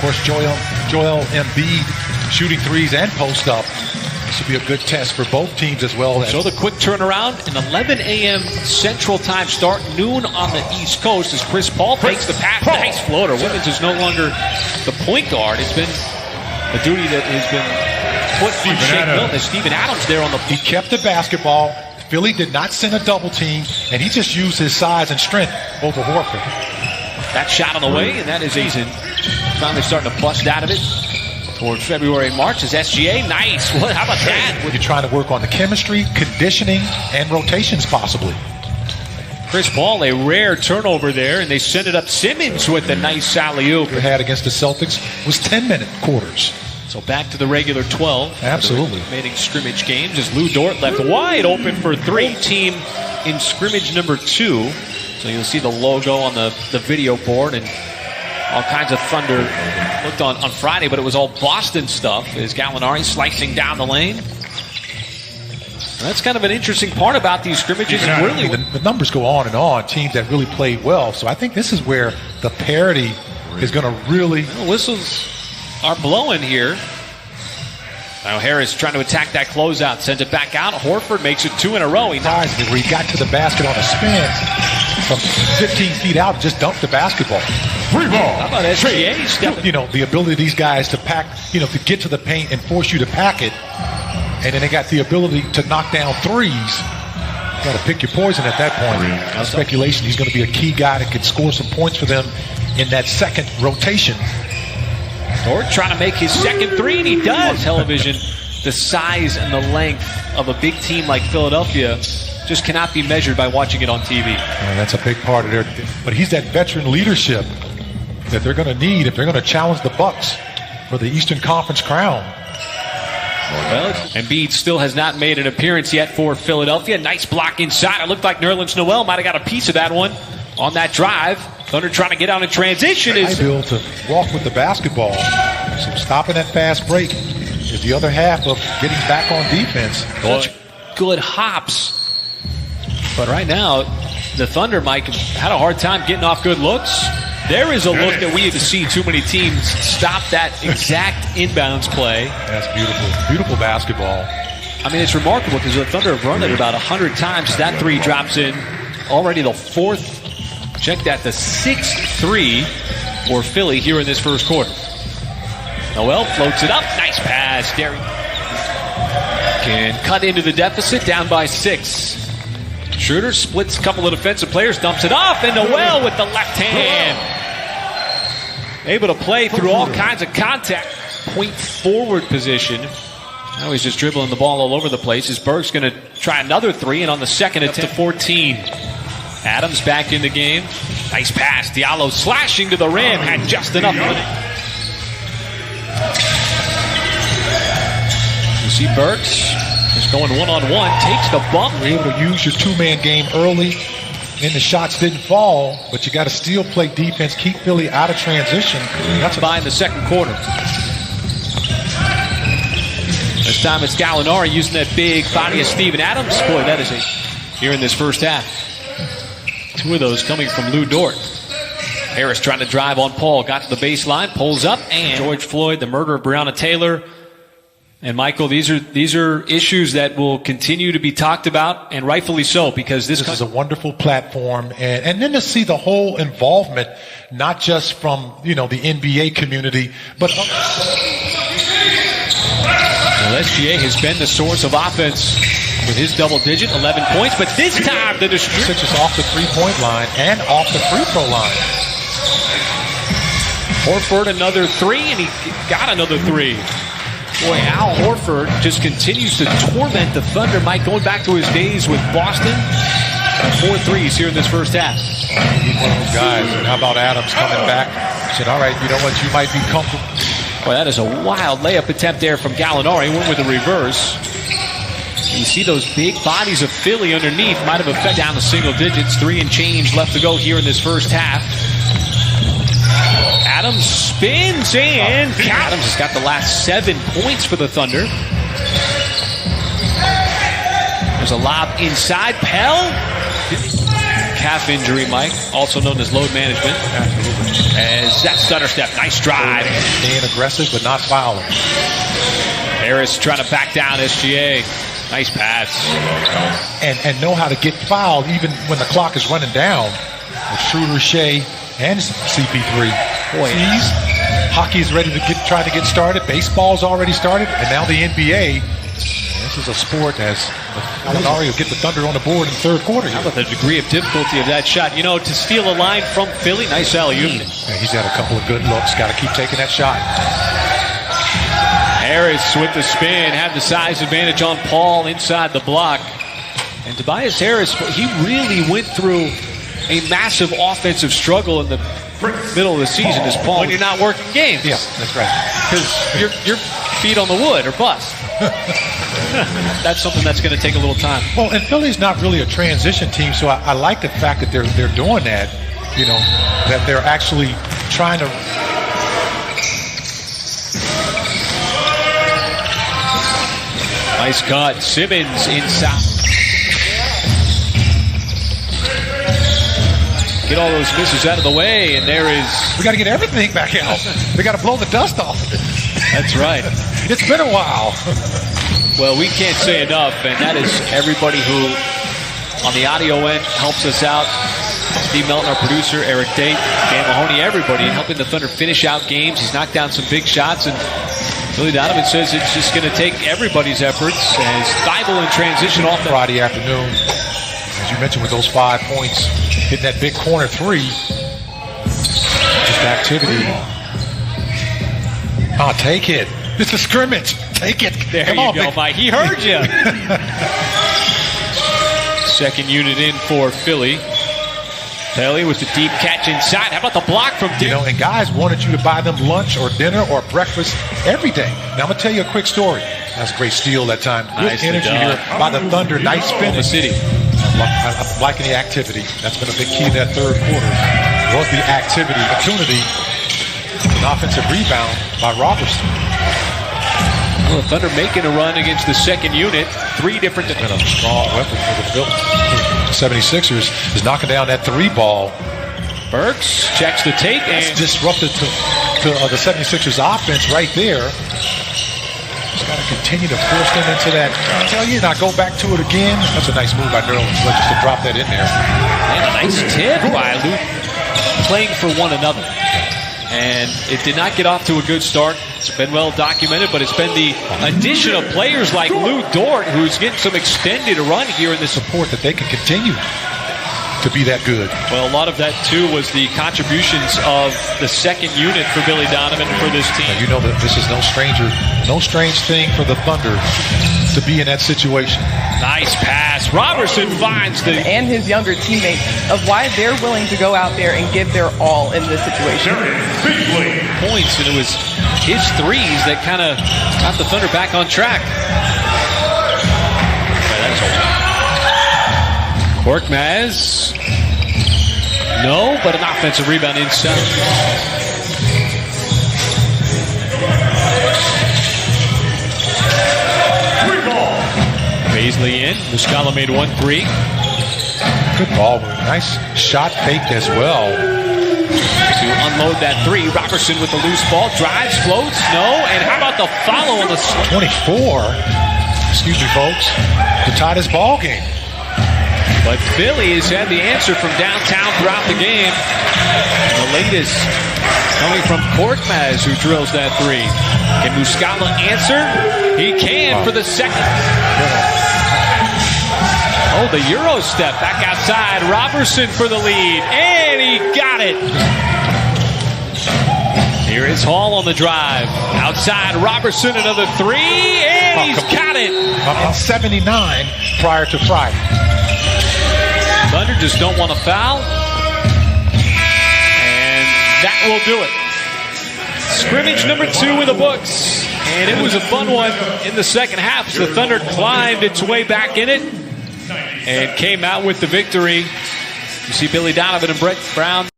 course, Joel Embiid shooting threes and post up. This will be a good test for both teams as well. So the quick turnaround, an 11 a.m. Central Time start, noon on the East Coast as Chris Paul takes the pass. Nice floater. Wiggins is no longer the point guard. It's been a duty that has been put on Shake Milton. There's Steven Adams there on the... He kept the basketball. Philly did not send a double team, and he just used his size and strength over Horford. That shot on the way, and that is Eason. Finally starting to bust out of it. Towards February and March is SGA. Nice. How about that? You're trying to work on the chemistry, conditioning, and rotations possibly. Chris Paul, a rare turnover there, and they send it up. Simmons with a nice alley-oop. Had against the Celtics was 10-minute quarters. So back to the regular 12. Absolutely. Remaining scrimmage games as Lou Dort left wide open for three. Team in scrimmage number 2. So you'll see the logo on the video board and all kinds of thunder looked on Friday, but it was all Boston stuff as Gallinari slicing down the lane. And that's kind of an interesting part about these scrimmages. Really, the numbers go on and on, teams that really played well. So I think this is where the parity is going to really... Whistles are blowing here. Now Harris trying to attack that closeout, sends it back out. Horford makes it 2 in a row. Where he got to the basket on a spin from 15 feet out, just dunked the basketball. Free ball. How about SGA stepping? You know, the ability of these guys to pack, to get to the paint and force you to pack it. And then they got the ability to knock down threes. You got to pick your poison at that point. Now, speculation, he's going to be a key guy that can score some points for them in that second rotation. Dort trying to make his second three, and he does. Television, the size and the length of a big team like Philadelphia just cannot be measured by watching it on TV. And that's a big part of their... But he's that veteran leadership that they're going to need if they're going to challenge the Bucks for the Eastern Conference crown. Well, Embiid still has not made an appearance yet for Philadelphia. Nice block inside. It looked like Nerlens Noel might have got a piece of that one on that drive. Thunder trying to get out in transition. Is able to walk with the basketball. So stopping that fast break is the other half of getting back on defense. Such good hops. But right now, the Thunder, Mike, had a hard time getting off good looks. There is a look that we have to see too many teams stop that exact inbounds play. That's beautiful. Beautiful basketball. I mean, it's remarkable because the Thunder have run it about 100 times. That three drops in already the fourth. Check that, the 6th three for Philly here in this first quarter. Noel floats it up. Nice pass. Derry can cut into the deficit, down by 6. Schroeder splits a couple of defensive players, dumps it off, and Noel with the left hand. Able to play through all kinds of contact. Point forward position. Now he's just dribbling the ball all over the place. As Berg's going to try another three, and on the second attempt to 14. Adams back in the game. Nice pass. Diallo slashing to the rim. Had just enough of it. You see Burks just going one-on-one. Takes the bump. You're able to use your two-man game early. And the shots didn't fall. But you got to still play defense. Keep Philly out of transition. That's by in the second quarter. This time it's Gallinari using that big body of Steven Adams. Boy, that is here in this first half. 2 of those coming from Lou Dort. Harris trying to drive on Paul. Got to the baseline. Pulls up. And George Floyd, the murder of Breonna Taylor. And Michael, these are issues that will continue to be talked about, and rightfully so, because this is a wonderful platform. And then to see the whole involvement, not just from, the NBA community, but... Well, SGA has been the source of offense with his double-digit, 11 points. But this time, the distribution is off the three-point line and off the free-throw line. Horford, another three, and he got another three. Boy, Al Horford just continues to torment the Thunder. Mike, going back to his days with Boston, 4 threes here in this first half. He's one of those guys. And how about Adams coming back? He said, all right, you know what, you might be comfortable. Boy, that is a wild layup attempt there from Gallinari. Went with the reverse. You see those big bodies of Philly underneath. Might have affected down to single digits. 3 and change left to go here in this first half. Adams spins and Adams has got the last 7 points for the Thunder. There's a lob inside. Pell calf injury, Mike, also known as load management. Absolutely. As that stutter step, nice drive. Being aggressive, but not fouling. Harris trying to back down SGA. Nice pass. And know how to get fouled even when the clock is running down. With Schroeder, Shea, and CP3. Boy, hockey is ready to try to get started. Baseball's already started, and now the NBA. This is a sport as Gallinari will get the Thunder on the board in the third quarter. How about the degree of difficulty of that shot? You know, to steal a line from Philly, nice alley-oop. Yeah, he's had a couple of good looks. Got to keep taking that shot. Harris with the spin, had the size advantage on Paul inside the block. And Tobias Harris, he really went through a massive offensive struggle in the middle of the season as Paul when you're not working games. Yeah, that's right. Because your feet on the wood or bust. That's something that's going to take a little time. Well, and Philly's not really a transition team, so I like the fact that they're doing that. You know, that they're actually trying to. Nice cut. Simmons inside. Get all those misses out of the way, and there is. We got to get everything back out. We got to blow the dust off. That's right. It's been a while. Well, we can't say enough, and that is everybody who, on the audio end, helps us out. Steve Melton, our producer, Eric Date, Dan Mahoney, everybody helping the Thunder finish out games. He's knocked down some big shots, and Billy Donovan says it's just going to take everybody's efforts as Thibault in transition off the Friday afternoon. As you mentioned, with those 5 points, hitting that big corner three. Just activity. Oh, take it. It's a scrimmage. Take it. There Come you on, go, Mike. He heard you. Second unit in for Philly. Pelly with the deep catch inside. How about the block from Dick? You know, and guys wanted you to buy them lunch or dinner or breakfast every day. Now, I'm going to tell you a quick story. That's a great steal that time. Good energy here by the Thunder. Nice finish. The city. I'm liking the activity. That's been a big key to that third quarter. Was the activity, opportunity, an offensive rebound by Robertson. Well, the Thunder making a run against the second unit. Three different. Been a strong weapon for the 76ers is knocking down that three ball. Burks checks the tape and disrupted to the 76ers offense right there. Just got to continue to force them into that. I tell you, now go back to it again. That's a nice move by Nerlens just to drop that in there. And a nice tip by Luke, playing for one another. And it did not get off to a good start. It's been well documented, but it's been the addition of players like Lou Dort, who's getting some extended run here in the support that they can continue to be that good. Well, a lot of that, too, was the contributions of the second unit for Billy Donovan for this team. Now, you know that this is no strange thing for the Thunder to be in that situation. Nice pass. Robertson finds the... And his younger teammates of why they're willing to go out there and give their all in this situation. Points, and it was his threes that kind of got the Thunder back on track. Korkmaz. No, but an offensive rebound inside. Paisley in. Muscala made 1-3. Good ball. Nice shot faked as well. To unload that three. Robertson with the loose ball. Drives, floats. No. And how about the follow on the... 24. Excuse me, folks. The tightest ball game. But Philly has had the answer from downtown throughout the game. The latest coming from Korkmaz, who drills that three. Can Muscala answer? He can for the second. Oh, the Euro step back outside. Robertson for the lead. And he got it. Here is Hall on the drive. Outside, Robertson, another three. And he's got it. 79 prior to Friday. Thunder just don't want to foul. And that will do it. Scrimmage number 2 in the books. And it was a fun one in the second half as the Thunder climbed its way back in it and came out with the victory. You see Billy Donovan and Brett Brown.